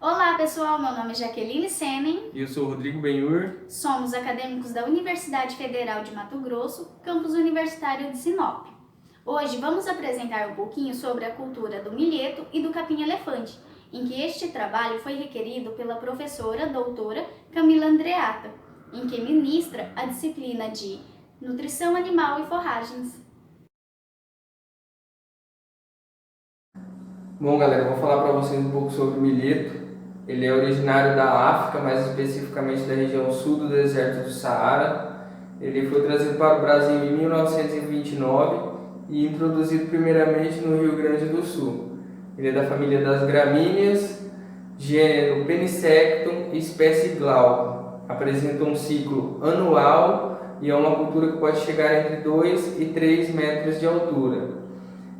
Olá pessoal, meu nome é Jaqueline Senen. E eu sou o Rodrigo Benhur. Somos acadêmicos da Universidade Federal de Mato Grosso, campus universitário de Sinop. Hoje vamos apresentar um pouquinho sobre a cultura do milheto e do capim-elefante, em que este trabalho foi requerido pela professora doutora Camila Andreatta, em que ministra a disciplina de Nutrição Animal e Forragens. Bom, galera, eu vou falar para vocês um pouco sobre o milheto. Ele é originário da África, mais especificamente da região sul do deserto do Saara. Ele foi trazido para o Brasil em 1929 e introduzido primeiramente no Rio Grande do Sul. Ele é da família das gramíneas, gênero Penicectum e espécie Glauca. Apresenta um ciclo anual e é uma cultura que pode chegar entre 2 e 3 metros de altura.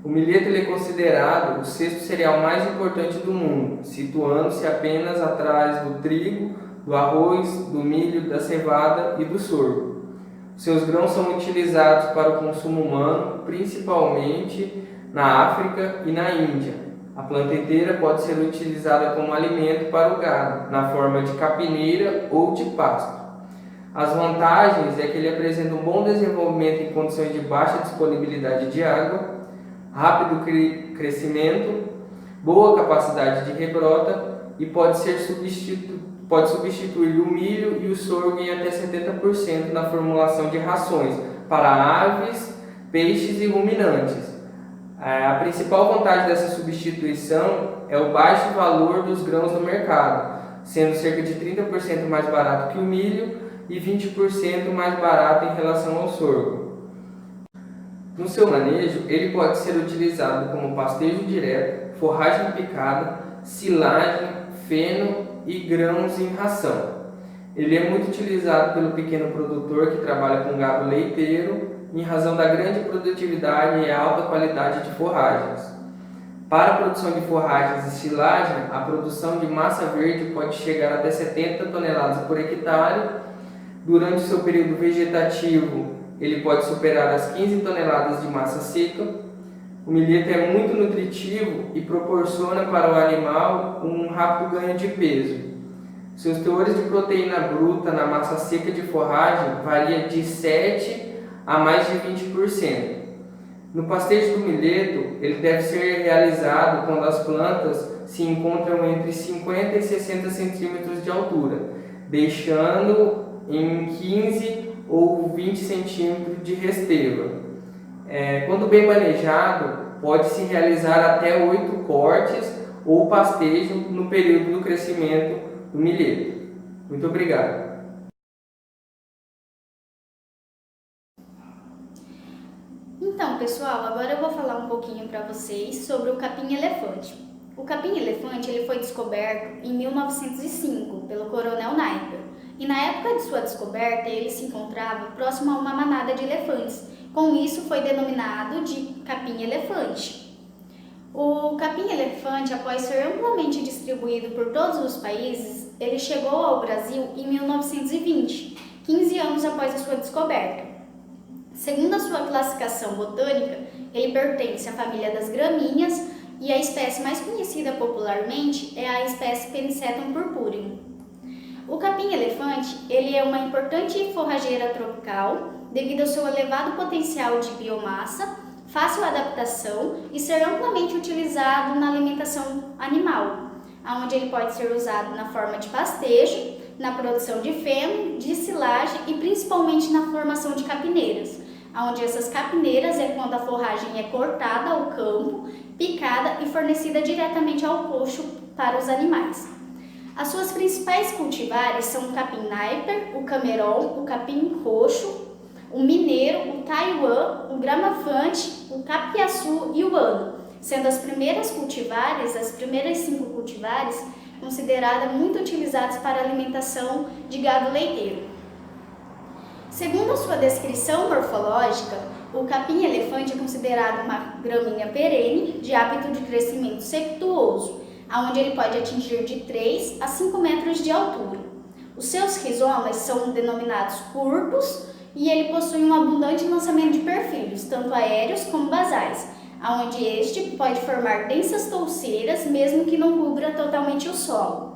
O milheto ele é considerado o sexto cereal mais importante do mundo, situando-se apenas atrás do trigo, do arroz, do milho, da cevada e do sorgo. Seus grãos são utilizados para o consumo humano, principalmente na África e na Índia. A planta inteira pode ser utilizada como alimento para o gado, na forma de capineira ou de pasto. As vantagens é que ele apresenta um bom desenvolvimento em condições de baixa disponibilidade de água, rápido crescimento, boa capacidade de rebrota e pode substituir o milho e o sorgo em até 70% na formulação de rações para aves, peixes e ruminantes. A principal vantagem dessa substituição é o baixo valor dos grãos no mercado, sendo cerca de 30% mais barato que o milho e 20% mais barato em relação ao sorgo. No seu manejo, ele pode ser utilizado como pastejo direto, forragem picada, silagem, feno e grãos em ração. Ele é muito utilizado pelo pequeno produtor que trabalha com gado leiteiro, em razão da grande produtividade e alta qualidade de forragens. Para a produção de forragens e silagem, a produção de massa verde pode chegar até 70 toneladas por hectare. Durante o seu período vegetativo, ele pode superar as 15 toneladas de massa seca. O milheto é muito nutritivo e proporciona para o animal um rápido ganho de peso. Seus teores de proteína bruta na massa seca de forragem varia de 7 a mais de 20%. No pastejo do milheto, ele deve ser realizado quando as plantas se encontram entre 50 e 60 centímetros de altura, deixando em 15 ou 20 centímetros de resteva. Quando bem manejado, pode-se realizar até 8 cortes ou pastejo no período do crescimento do milheto. Muito obrigado. Então, pessoal, agora eu vou falar um pouquinho para vocês sobre o capim-elefante. O capim-elefante ele foi descoberto em 1905 pelo Coronel Napier. E na época de sua descoberta, ele se encontrava próximo a uma manada de elefantes. Com isso, foi denominado de capim-elefante. O capim-elefante, após ser amplamente distribuído por todos os países, ele chegou ao Brasil em 1920, 15 anos após a sua descoberta. Segundo a sua classificação botânica, ele pertence à família das gramíneas e a espécie mais conhecida popularmente é a espécie Penicectum purpureum. O capim-elefante ele é uma importante forrageira tropical devido ao seu elevado potencial de biomassa, fácil adaptação e ser amplamente utilizado na alimentação animal, onde ele pode ser usado na forma de pastejo, na produção de feno, de silagem e principalmente na formação de capineiras, onde essas capineiras é quando a forragem é cortada ao campo, picada e fornecida diretamente ao coxo para os animais. As suas principais cultivares são o capim Napier, o camerol, o capim roxo, o mineiro, o taiwan, o gramafante, o capiaçu e o ano, sendo as primeiras 5 cultivares, consideradas muito utilizadas para a alimentação de gado leiteiro. Segundo a sua descrição morfológica, o capim-elefante é considerado uma gramínea perene de hábito de crescimento sequituoso, onde ele pode atingir de 3 a 5 metros de altura. Os seus rizomas são denominados curtos e ele possui um abundante lançamento de perfilhos, tanto aéreos como basais, onde este pode formar densas touceiras, mesmo que não cubra totalmente o solo.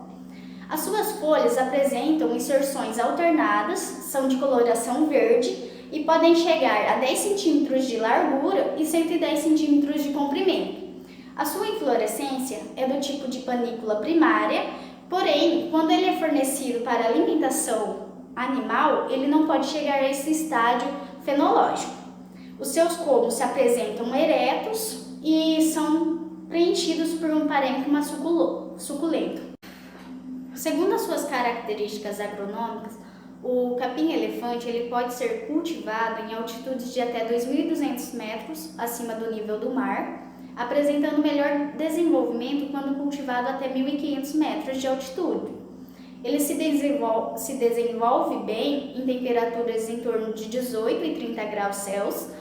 As suas folhas apresentam inserções alternadas, são de coloração verde e podem chegar a 10 cm de largura e 110 cm de comprimento. A sua inflorescência é do tipo de panícula primária, porém, quando ele é fornecido para alimentação animal, ele não pode chegar a esse estágio fenológico. Os seus colmos se apresentam eretos e são preenchidos por um parênquima suculento. Segundo as suas características agronômicas, o capim-elefante ele pode ser cultivado em altitudes de até 2.200 metros acima do nível do mar, apresentando melhor desenvolvimento quando cultivado até 1.500 metros de altitude. Ele se desenvolve bem em temperaturas em torno de 18 e 30 graus Celsius,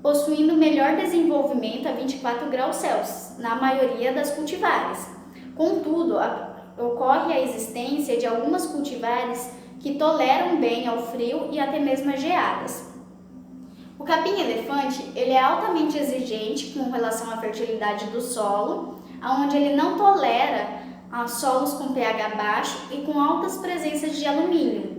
possuindo melhor desenvolvimento a 24 graus Celsius na maioria das cultivares. Contudo, ocorre a existência de algumas cultivares que toleram bem ao frio e até mesmo as geadas. O capim-elefante ele é altamente exigente com relação à fertilidade do solo, onde ele não tolera solos com pH baixo e com altas presenças de alumínio.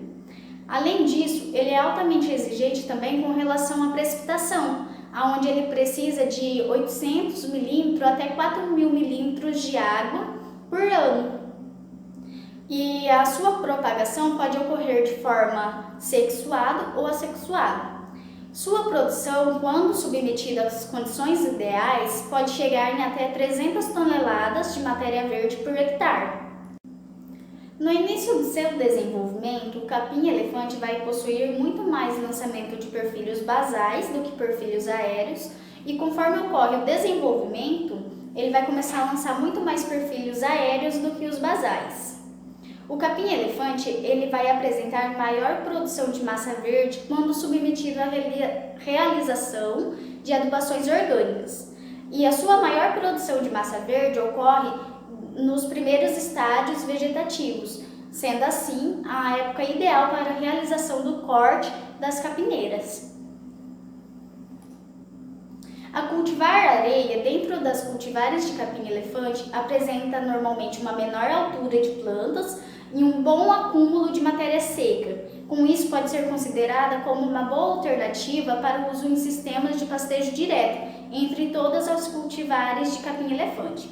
Além disso, ele é altamente exigente também com relação à precipitação, onde ele precisa de 800 milímetros até 4.000 milímetros de água por ano. E a sua propagação pode ocorrer de forma sexuada ou assexuada. Sua produção, quando submetida às condições ideais, pode chegar em até 300 toneladas de matéria verde por hectare. No início do seu desenvolvimento, o capim-elefante vai possuir muito mais lançamento de perfilhos basais do que perfilhos aéreos, e conforme ocorre o desenvolvimento, ele vai começar a lançar muito mais perfilhos aéreos do que os basais. O capim-elefante ele vai apresentar maior produção de massa verde quando submetido à realização de adubações orgânicas. E a sua maior produção de massa verde ocorre nos primeiros estádios vegetativos, sendo assim a época ideal para a realização do corte das capineiras. A cultivar areia dentro das cultivares de capim-elefante apresenta normalmente uma menor altura de plantas e um bom acúmulo de matéria seca. Com isso, pode ser considerada como uma boa alternativa para o uso em sistemas de pastejo direto entre todas as cultivares de capim-elefante.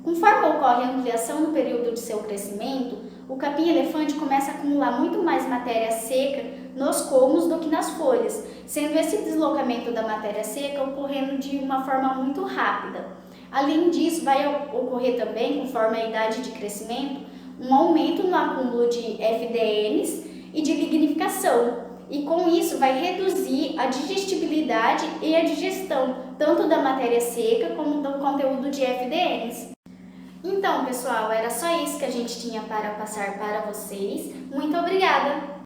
Conforme ocorre a ampliação no período de seu crescimento, o capim-elefante começa a acumular muito mais matéria seca nos colmos do que nas folhas, sendo esse deslocamento da matéria seca ocorrendo de uma forma muito rápida. Além disso, vai ocorrer também, conforme a idade de crescimento, um aumento no acúmulo de FDNs e de lignificação, e com isso vai reduzir a digestibilidade e a digestão, tanto da matéria seca como do conteúdo de FDNs. Então, pessoal, era só isso que a gente tinha para passar para vocês. Muito obrigada!